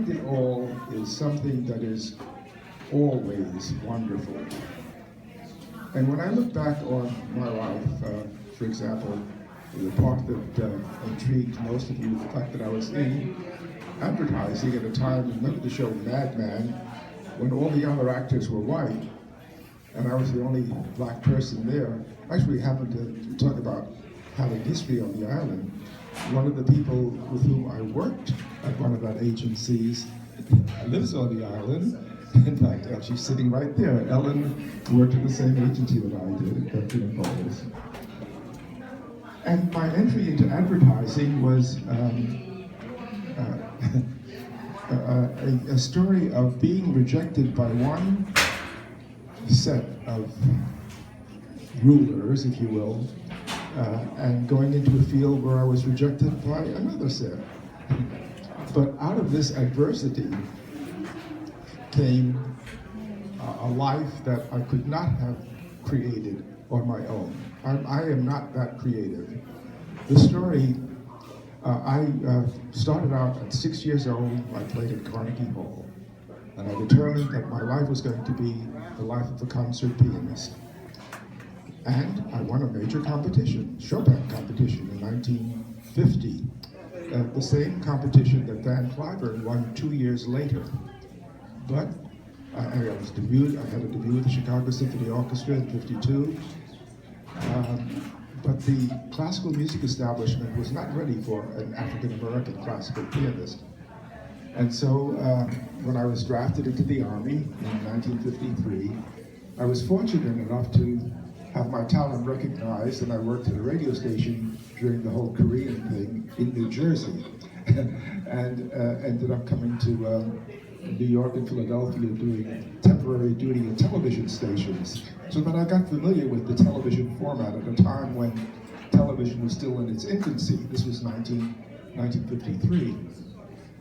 behind it all is something that is always wonderful. And when I look back on my life, for example, the part that intrigued most of you, the fact that I was in advertising at a time, remember the show Mad Men, when all the other actors were white, and I was the only black person there. Actually happened to talk about having history on the island. One of the people with whom I worked at one of our agencies lives on the island. In fact, she's sitting right there. Ellen worked at the same agency that I did, at Captain Falls. And my entry into advertising was a story of being rejected by one set of rulers, if you will, and going into a field where I was rejected by another set. But out of this adversity came a life that I could not have created on my own. I am not that creative. The story, I started out at 6 years old. I played at Carnegie Hall, and I determined that my life was going to be the life of a concert pianist. And I won a major competition, Chopin competition in 1950, the same competition that Van Cliburn won 2 years later. But I had a debut with the Chicago Symphony Orchestra in '52. But the classical music establishment was not ready for an African-American classical pianist. And so when I was drafted into the Army in 1953, I was fortunate enough to have my talent recognized, and I worked at a radio station during the whole Korean thing in New Jersey, and ended up coming to New York and Philadelphia doing temporary duty in television stations, so that I got familiar with the television format at a time when television was still in its infancy. This was 1953.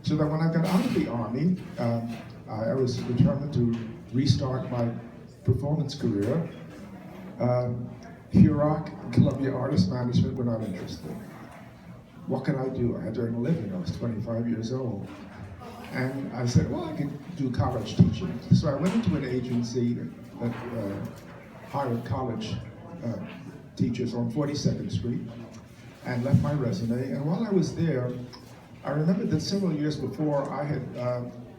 So that when I got out of the Army, I was determined to restart my performance career. Hurock and Columbia Artist Management were not interested. What could I do? I had to earn a living. I was 25 years old. And I said, well, I could do college teaching. So I went into an agency that hired college teachers on 42nd Street and left my resume. And while I was there, I remembered that several years before I had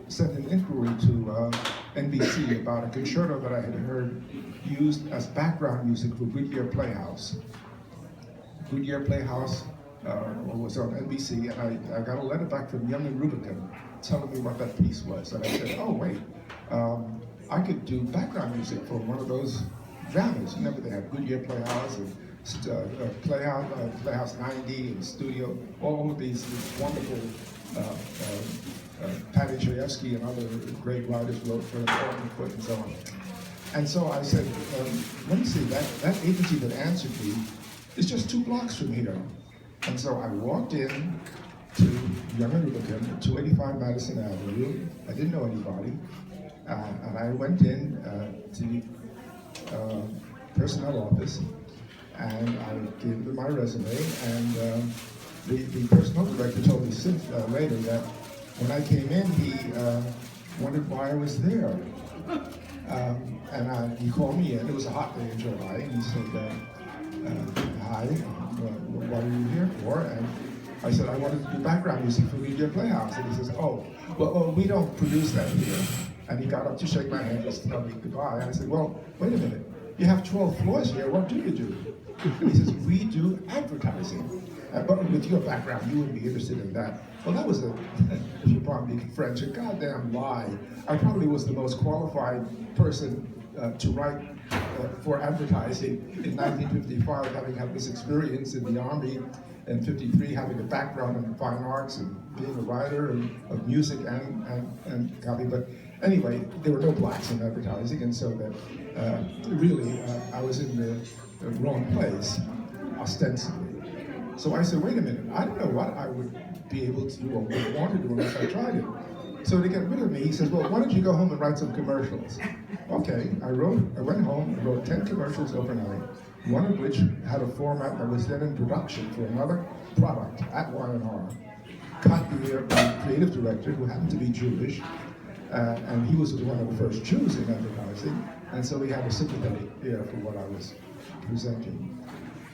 sent an inquiry to NBC about a concerto that I had heard used as background music for Goodyear Playhouse. Goodyear Playhouse was on NBC, and I got a letter back from Young and Rubicon telling me what that piece was. And I said, oh wait, I could do background music for one of those dramas. You remember they had Goodyear Playhouse and Playhouse 90 and Studio, all of these wonderful Patty Chayefsky and other great writers wrote for Portland Foot and so on. And so I said, let me see, that agency that answered me is just 2 blocks from here. And so I walked in to Young and Rubicon at 285 Madison Avenue. I didn't know anybody. And I went in to the personnel office, and I gave them my resume, and the personnel director told me later that when I came in, he wondered why I was there. And he called me in. It was a hot day in July, and he said, hi, what are you here for? And I said, I wanted to do background music for Goodyear Playhouse. And he says, oh, well, we don't produce that here. And he got up to shake my hand, just to tell me goodbye. And I said, well, wait a minute. You have 12 floors here. What do you do? And he says, we do advertising. But with your background, you wouldn't be interested in that. Well, that was if you pardon me French, a goddamn lie. I probably was the most qualified person to write for advertising in 1955, having had this experience in the Army, and 53, having a background in fine arts and being a writer of music and copy. But anyway, there were no blacks in advertising, and so that really I was in the wrong place, ostensibly. So I said, wait a minute, I don't know what I would be able to do or would want to do unless I tried it. So to get rid of me, he says, well, why don't you go home and write some commercials? Okay, I went home and wrote 10 commercials overnight, one of which had a format that was then in production for another product at Y&R. cut the creative director, who happened to be Jewish, and he was one of the first Jews in advertising, and so he had a sympathetic ear for what I was presenting.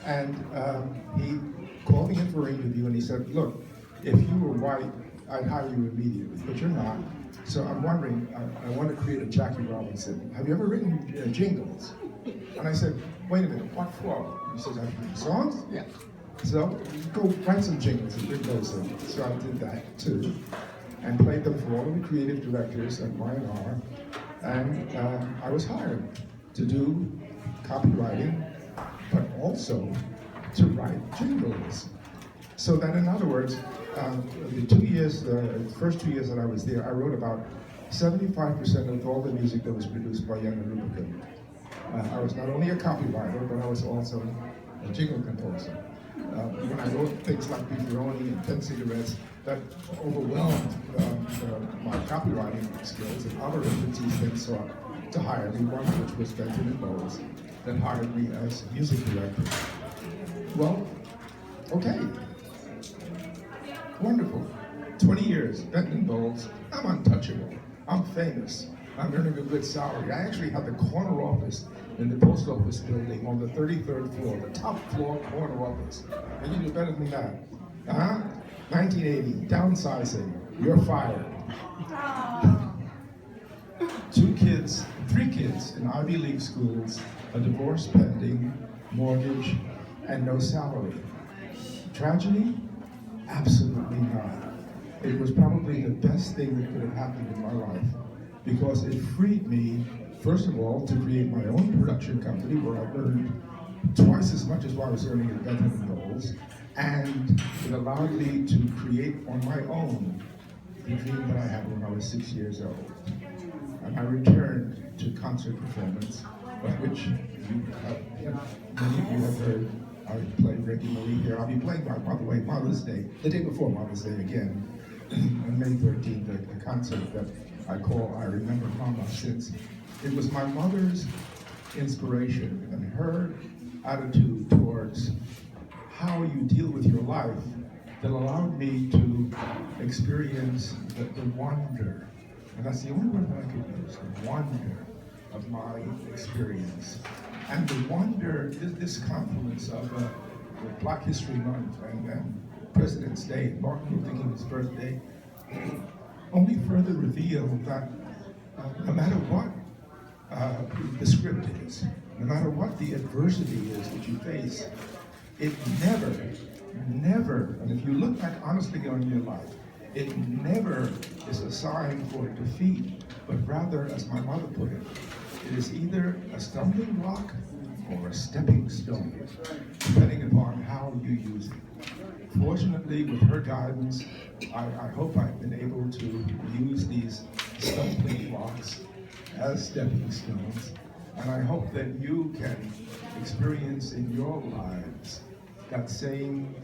And he called me in for an interview, and he said, look, if you were white, I'd hire you immediately, but you're not. So I'm wondering, I want to create a Jackie Robinson. Have you ever written jingles? And I said, wait a minute, what for? He says, have you written songs? Yeah. So go write some jingles and bring those in. So I did that too, and played them for all of the creative directors at Y&R. And I was hired to do copywriting, but also to write jingles. So that, in other words, the first 2 years that I was there, I wrote about 75% of all the music that was produced by Young and Rubicon. I was not only a copywriter, but I was also a jingle composer. When I wrote things like Beefroni and 10 Cigarettes, that overwhelmed my copywriting skills, and other agencies then sought to hire me, one of which was Benjamin Bowles, that hired me as music director. Well, okay. Wonderful. 20 years, Benton Bowles, I'm untouchable. I'm famous. I'm earning a good salary. I actually had the corner office in the post office building on the 33rd floor, the top floor corner office. And you do better than that. 1980, downsizing, you're fired. 3 kids in Ivy League schools, a divorce pending, mortgage, and no salary. Tragedy? Absolutely not. It was probably the best thing that could have happened in my life, because it freed me, first of all, to create my own production company where I earned twice as much as what I was earning at Benton and Bowles, and it allowed me to create on my own the dream that I had when I was 6 years old. And I returned to concert performance, of which many of you have heard. I play regularly here. I'll be playing, by the way, Mother's Day, the day before Mother's Day again, on May 13th, a concert that I call I Remember Mama, since it was my mother's inspiration and her attitude towards how you deal with your life that allowed me to experience the wonder, and that's the only word that I could use, the wonder of my experience. And the wonder, this confluence of Black History Month and President's Day, Martin Luther King's birthday, only further reveal that no matter what the script is, no matter what the adversity is that you face, it never, and if you look back honestly on your life, it never is a sign for defeat, but rather, as my mother put it, it is either a stumbling block or a stepping stone, depending upon how you use it. Fortunately, with her guidance, I hope I've been able to use these stumbling blocks as stepping stones, and I hope that you can experience in your lives that same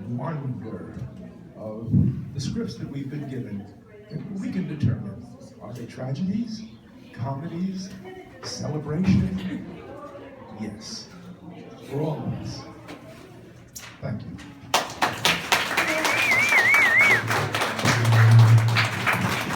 wonder of the scripts that we've been given. We can determine, are they tragedies, comedies, celebration? Yes, for all of us.